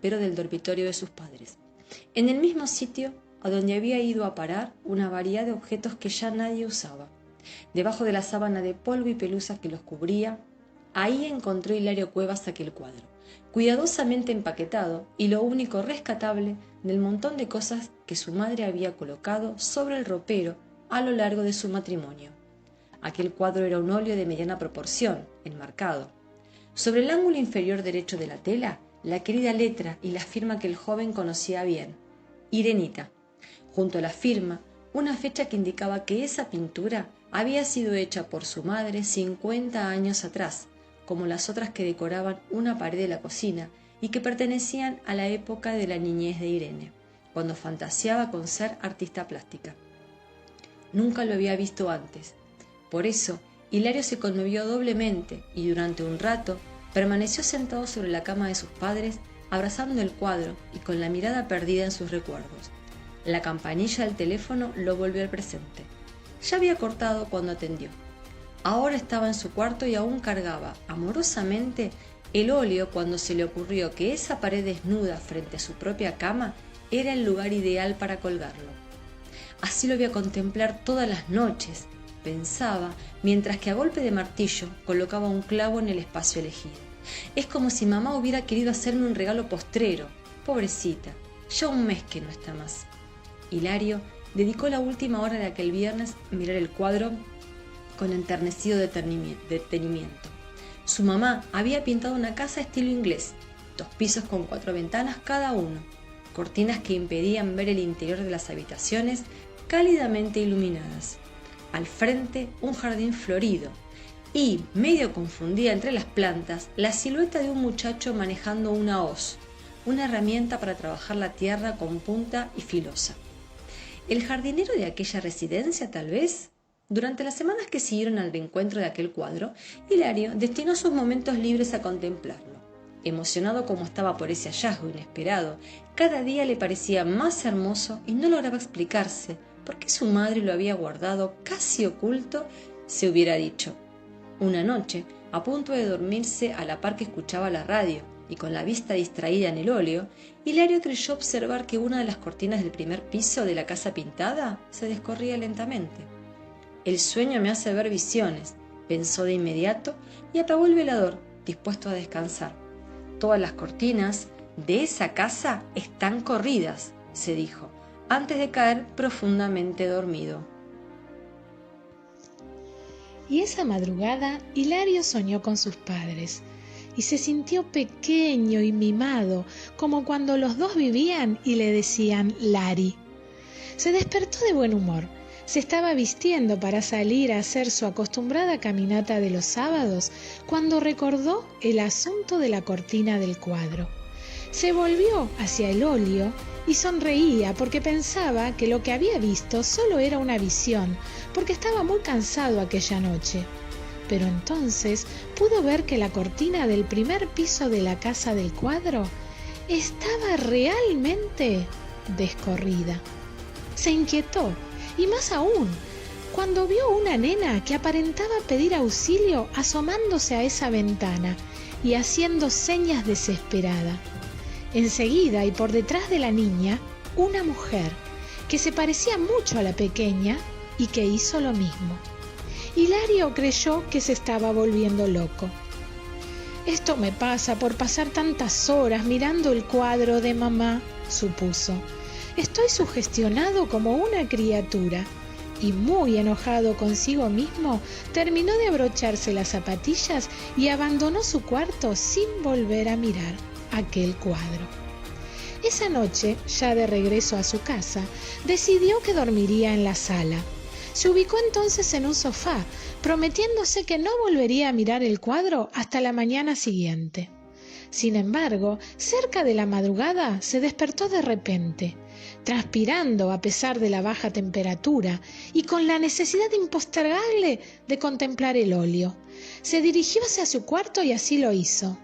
ropero del dormitorio de sus padres, en el mismo sitio a donde había ido a parar una variedad de objetos que ya nadie usaba. Debajo de la sábana de polvo y pelusa que los cubría, ahí encontró Hilario Cuevas aquel cuadro, cuidadosamente empaquetado y lo único rescatable del montón de cosas que su madre había colocado sobre el ropero a lo largo de su matrimonio. Aquel cuadro era un óleo de mediana proporción, enmarcado. Sobre el ángulo inferior derecho de la tela, la querida letra y la firma que el joven conocía bien, Irenita. Junto a la firma, una fecha que indicaba que esa pintura había sido hecha por su madre 50 años atrás, como las otras que decoraban una pared de la cocina y que pertenecían a la época de la niñez de Irene, cuando fantaseaba con ser artista plástica. Nunca lo había visto antes. Por eso, Hilario se conmovió doblemente y durante un rato permaneció sentado sobre la cama de sus padres, abrazando el cuadro y con la mirada perdida en sus recuerdos. La campanilla del teléfono lo volvió al presente. Ya había cortado cuando atendió. Ahora estaba en su cuarto y aún cargaba amorosamente el óleo cuando se le ocurrió que esa pared desnuda frente a su propia cama era el lugar ideal para colgarlo. Así lo voy a contemplar todas las noches, pensaba, mientras que a golpe de martillo colocaba un clavo en el espacio elegido. Es como si mamá hubiera querido hacerme un regalo postrero. Pobrecita, ya un mes que no está más. Hilario dedicó la última hora de aquel viernes a mirar el cuadro con enternecido detenimiento. Su mamá había pintado una casa estilo inglés, 2 pisos con 4 ventanas cada uno, cortinas que impedían ver el interior de las habitaciones cálidamente iluminadas. Al frente, un jardín florido y, medio confundida entre las plantas, la silueta de un muchacho manejando una hoz, una herramienta para trabajar la tierra con punta y filosa. ¿El jardinero de aquella residencia, tal vez? Durante las semanas que siguieron al reencuentro de aquel cuadro, Hilario destinó sus momentos libres a contemplarlo. Emocionado como estaba por ese hallazgo inesperado, cada día le parecía más hermoso y no lograba explicarse por qué su madre lo había guardado casi oculto, se hubiera dicho. Una noche, a punto de dormirse a la par que escuchaba la radio y con la vista distraída en el óleo, Hilario creyó observar que una de las cortinas del primer piso de la casa pintada se descorría lentamente. El sueño me hace ver visiones, pensó de inmediato y apagó el velador, dispuesto a descansar. Todas las cortinas de esa casa están corridas, se dijo, antes de caer profundamente dormido. Y esa madrugada Hilario soñó con sus padres y se sintió pequeño y mimado, como cuando los dos vivían y le decían Lari. Se despertó de buen humor. Se estaba vistiendo para salir a hacer su acostumbrada caminata de los sábados cuando recordó el asunto de la cortina del cuadro. Se volvió hacia el óleo y sonreía porque pensaba que lo que había visto solo era una visión, porque estaba muy cansado aquella noche. Pero entonces pudo ver que la cortina del primer piso de la casa del cuadro estaba realmente descorrida. Se inquietó, y más aún, cuando vio una nena que aparentaba pedir auxilio asomándose a esa ventana y haciendo señas desesperada. Enseguida y por detrás de la niña, una mujer que se parecía mucho a la pequeña y que hizo lo mismo. Hilario creyó que se estaba volviendo loco. Esto me pasa por pasar tantas horas mirando el cuadro de mamá, supuso. Estoy sugestionado como una criatura. Y muy enojado consigo mismo, terminó de abrocharse las zapatillas y abandonó su cuarto sin volver a mirar aquel cuadro. Esa noche, ya de regreso a su casa, decidió que dormiría en la sala. Se ubicó entonces en un sofá, prometiéndose que no volvería a mirar el cuadro hasta la mañana siguiente. Sin embargo, cerca de la madrugada se despertó de repente, transpirando a pesar de la baja temperatura y con la necesidad impostergable de contemplar el óleo. Se dirigió hacia su cuarto y así lo hizo.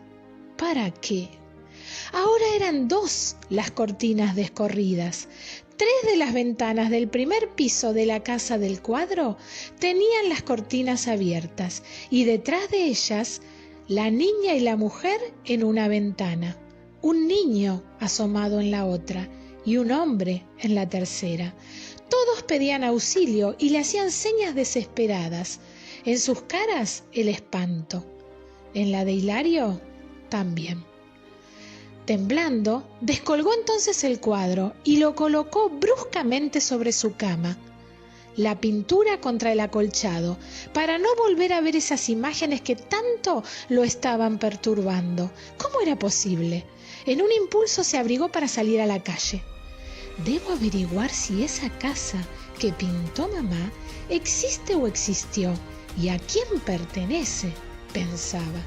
¿Para qué? Ahora eran 2 las cortinas descorridas. 3 de las ventanas del primer piso de la casa del cuadro tenían las cortinas abiertas, y detrás de ellas, la niña y la mujer en una ventana. un niño asomado en la otra y un hombre en la tercera. Todos pedían auxilio y le hacían señas desesperadas. En sus caras el espanto, en la de Hilario también. Temblando, descolgó entonces el cuadro y lo colocó bruscamente sobre su cama, la pintura contra el acolchado, para no volver a ver esas imágenes que tanto lo estaban perturbando. ¿Cómo era posible? En un impulso se abrigó para salir a la calle. Debo averiguar si esa casa que pintó mamá existe o existió y a quién pertenece, pensaba.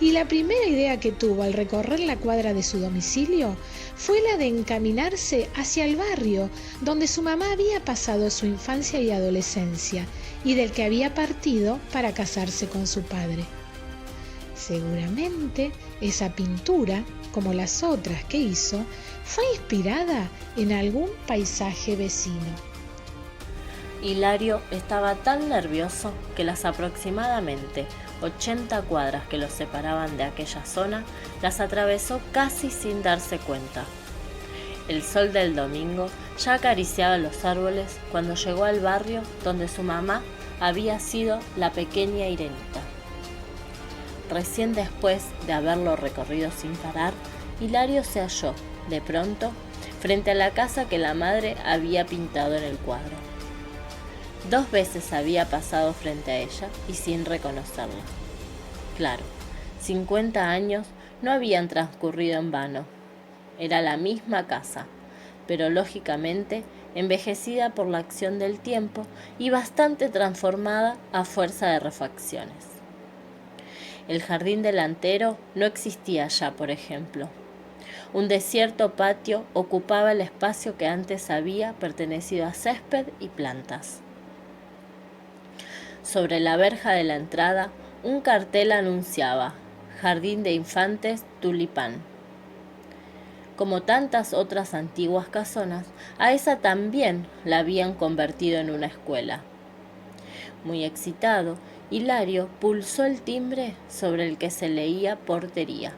Y la primera idea que tuvo al recorrer la cuadra de su domicilio fue la de encaminarse hacia el barrio donde su mamá había pasado su infancia y adolescencia y del que había partido para casarse con su padre. Seguramente esa pintura, como las otras que hizo, fue inspirada en algún paisaje vecino. Hilario estaba tan nervioso que las aproximadamente 80 cuadras que los separaban de aquella zona las atravesó casi sin darse cuenta. El sol del domingo ya acariciaba los árboles cuando llegó al barrio donde su mamá había sido la pequeña Irenita. Recién después de haberlo recorrido sin parar, Hilario se halló, de pronto, frente a la casa que la madre había pintado en el cuadro. 2 veces había pasado frente a ella y sin reconocerla. Claro, 50 años no habían transcurrido en vano. Era la misma casa, pero lógicamente envejecida por la acción del tiempo y bastante transformada a fuerza de refacciones. El jardín delantero no existía ya, por ejemplo. Un desierto patio ocupaba el espacio que antes había pertenecido a césped y plantas. Sobre la verja de la entrada, un cartel anunciaba Jardín de Infantes Tulipán. Como tantas otras antiguas casonas, a esa también la habían convertido en una escuela. Muy excitado, Hilario pulsó el timbre sobre el que se leía portería.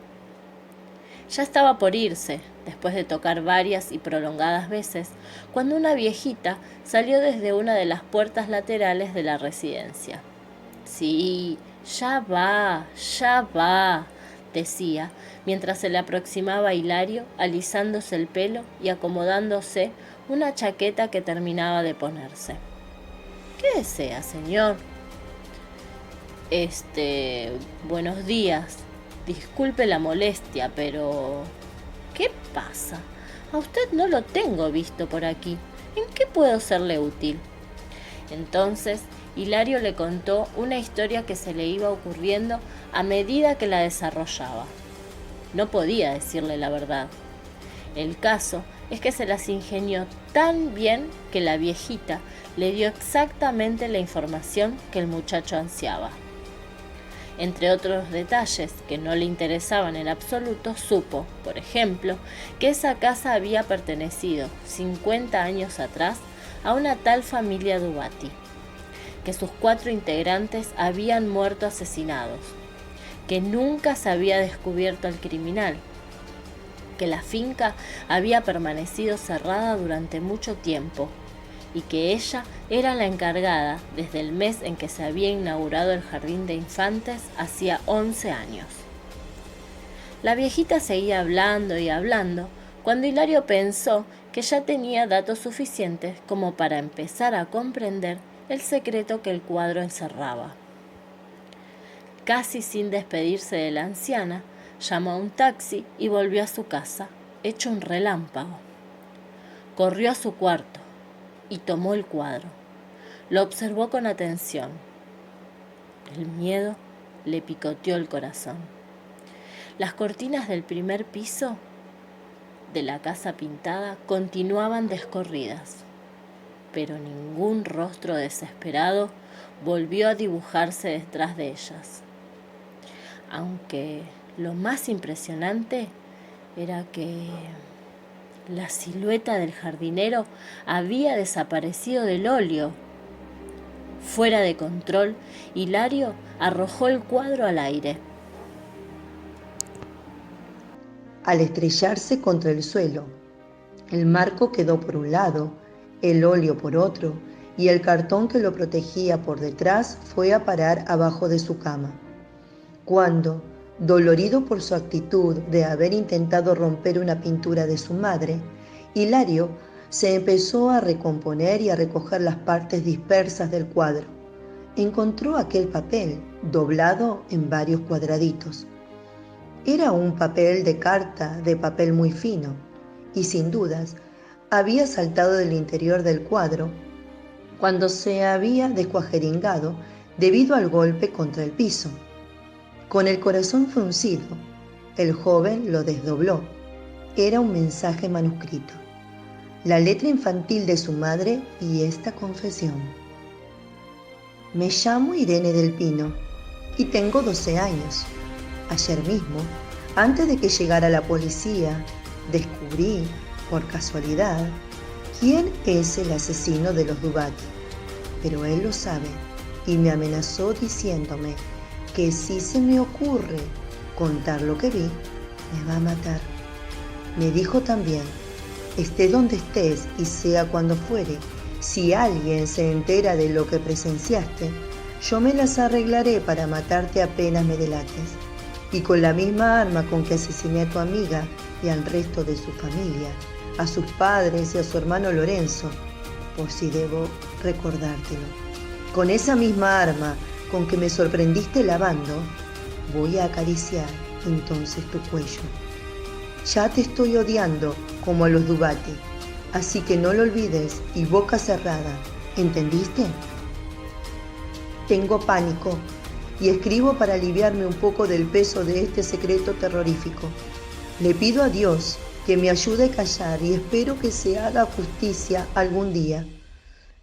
Ya estaba por irse, después de tocar varias y prolongadas veces, cuando una viejita salió desde una de las puertas laterales de la residencia. Sí, ya va, decía, mientras se le aproximaba a Hilario, alisándose el pelo y acomodándose una chaqueta que terminaba de ponerse. ¿Qué desea, señor? Buenos días. Disculpe la molestia, pero... ¿Qué pasa? A usted no lo tengo visto por aquí. ¿En qué puedo serle útil? Entonces, Hilario le contó una historia que se le iba ocurriendo a medida que la desarrollaba. No podía decirle la verdad. El caso es que se las ingenió tan bien que la viejita le dio exactamente la información que el muchacho ansiaba. Entre otros detalles que no le interesaban en absoluto, supo, por ejemplo, que esa casa había pertenecido 50 años atrás a una tal familia Dubati, que sus 4 integrantes habían muerto asesinados, que nunca se había descubierto al criminal, que la finca había permanecido cerrada durante mucho tiempo y que ella era la encargada desde el mes en que se había inaugurado el jardín de infantes hacía 11 años. La viejita seguía hablando y hablando cuando Hilario pensó que ya tenía datos suficientes como para empezar a comprender el secreto que el cuadro encerraba. Casi sin despedirse de la anciana, llamó a un taxi y volvió a su casa, hecho un relámpago. Corrió a su cuarto y tomó el cuadro. Lo observó con atención. El miedo le picoteó el corazón. Las cortinas del primer piso de la casa pintada continuaban descorridas, pero ningún rostro desesperado volvió a dibujarse detrás de ellas. Aunque lo más impresionante era que la silueta del jardinero había desaparecido del óleo. Fuera de control, Hilario arrojó el cuadro al aire. al estrellarse contra el suelo. El marco quedó por un lado, el óleo por otro, y el cartón que lo protegía por detrás fue a parar abajo de su cama. Cuando, dolorido por su actitud de haber intentado romper una pintura de su madre, Hilario se empezó a recomponer y a recoger las partes dispersas del cuadro, encontró aquel papel doblado en varios cuadraditos. Era un papel de carta de papel muy fino y sin dudas había saltado del interior del cuadro cuando se había descuajeringado debido al golpe contra el piso. Con el corazón fruncido, el joven lo desdobló. Era un mensaje manuscrito, la letra infantil de su madre y esta confesión. Me llamo Irene del Pino y tengo 12 años. Ayer mismo, antes de que llegara la policía, descubrí, por casualidad, quién es el asesino de los Dubati. Pero él lo sabe y me amenazó diciéndome que si se me ocurre contar lo que vi, me va a matar. Me dijo también, estés donde estés y sea cuando fuere, si alguien se entera de lo que presenciaste, yo me las arreglaré para matarte apenas me delates. Y con la misma arma con que asesiné a tu amiga y al resto de su familia, a sus padres y a su hermano Lorenzo, por si debo recordártelo. Con esa misma arma con que me sorprendiste lavando, voy a acariciar entonces tu cuello. Ya te estoy odiando como a los Dubati, así que no lo olvides y boca cerrada, ¿entendiste? Tengo pánico y escribo para aliviarme un poco del peso de este secreto terrorífico. Le pido a Dios que me ayude a callar y espero que se haga justicia algún día.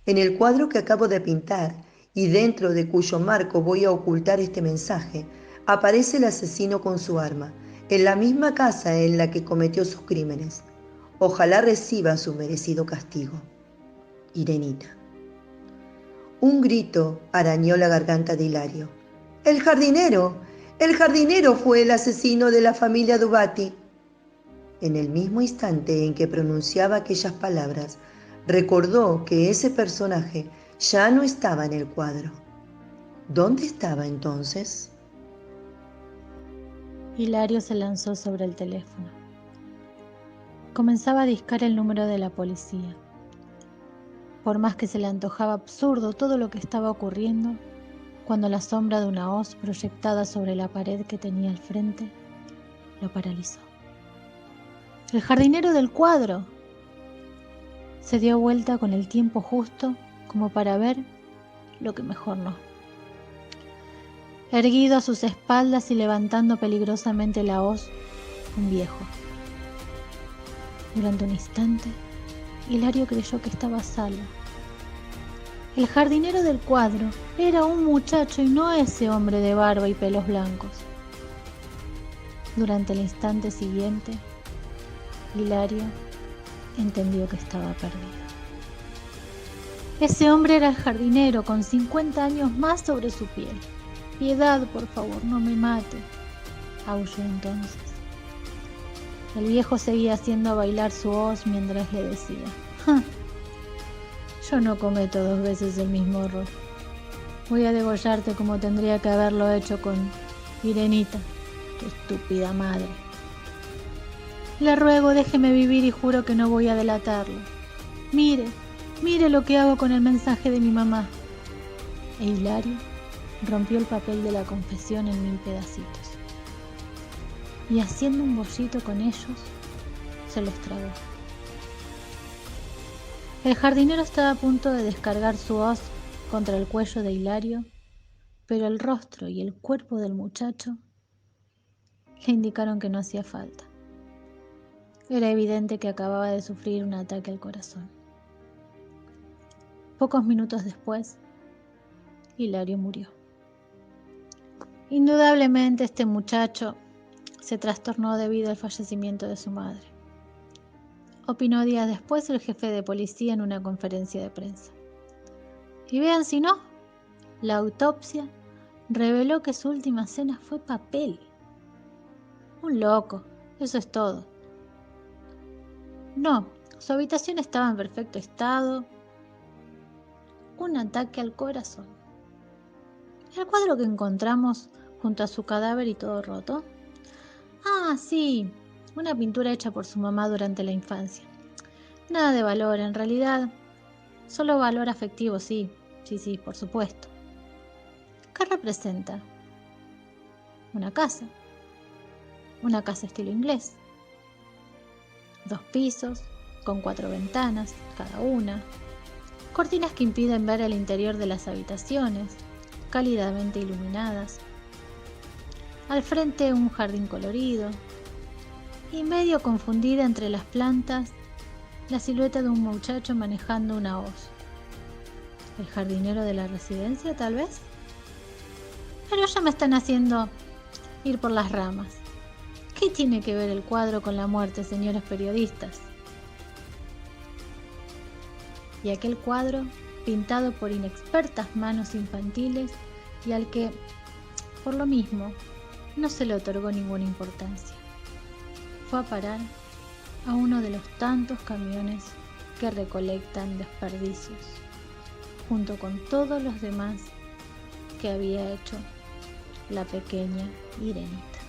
En el cuadro que acabo de pintar y dentro de cuyo marco voy a ocultar este mensaje, aparece el asesino con su arma, en la misma casa en la que cometió sus crímenes. Ojalá reciba su merecido castigo. Irenita. Un grito arañó la garganta de Hilario. ¡El jardinero! ¡El jardinero fue el asesino de la familia Dubati! En el mismo instante en que pronunciaba aquellas palabras, recordó que ese personaje ya no estaba en el cuadro. ¿Dónde estaba entonces? Hilario se lanzó sobre el teléfono. Comenzaba a discar el número de la policía. Por más que se le antojaba absurdo todo lo que estaba ocurriendo, cuando la sombra de una hoz proyectada sobre la pared que tenía al frente lo paralizó. ¡El jardinero del cuadro! Se dio vuelta con el tiempo justo como para ver lo que mejor no. Erguido a sus espaldas y levantando peligrosamente la hoz, un viejo. Durante un instante, Hilario creyó que estaba a salvo. El jardinero del cuadro era un muchacho y no ese hombre de barba y pelos blancos. Durante el instante siguiente, Hilario entendió que estaba perdido. Ese hombre era el jardinero con 50 años más sobre su piel. Piedad, por favor, no me mate, aulló entonces. El viejo seguía haciendo bailar su hoz mientras le decía: yo no cometo 2 veces el mismo error. Voy a degollarte como tendría que haberlo hecho con Irenita, tu estúpida madre. Le ruego, déjeme vivir y juro que no voy a delatarlo. Mire lo que hago con el mensaje de mi mamá. E Hilario rompió el papel de la confesión en 1000 pedacitos. Y haciendo un bollito con ellos, se los tragó. El jardinero estaba a punto de descargar su hoz contra el cuello de Hilario, pero el rostro y el cuerpo del muchacho le indicaron que no hacía falta. Era evidente que acababa de sufrir un ataque al corazón. Pocos minutos después, Hilario murió. Indudablemente este muchacho se trastornó debido al fallecimiento de su madre, opinó días después el jefe de policía en una conferencia de prensa. Y vean si no, la autopsia reveló que su última cena fue papel. Un loco, Eso es todo. No, su habitación estaba en perfecto estado. Un ataque al corazón. El cuadro que encontramos junto a su cadáver y todo roto. Ah, sí, una pintura hecha por su mamá durante la infancia. Nada de valor, en realidad. Solo valor afectivo, sí, por supuesto. ¿Qué representa? Una casa estilo inglés. 2 pisos, con 4 ventanas, cada una. Cortinas que impiden ver el interior de las habitaciones, cálidamente iluminadas. Al frente un jardín colorido. Y medio confundida entre las plantas, la silueta de un muchacho manejando una hoz. ¿El jardinero de la residencia, tal vez? Pero ya me están haciendo ir por las ramas. ¿Qué tiene que ver el cuadro con la muerte, señores periodistas? Y aquel cuadro, pintado por inexpertas manos infantiles y al que, por lo mismo, no se le otorgó ninguna importancia. Fue a parar a uno de los tantos camiones que recolectan desperdicios, junto con todos los demás que había hecho la pequeña Irenita.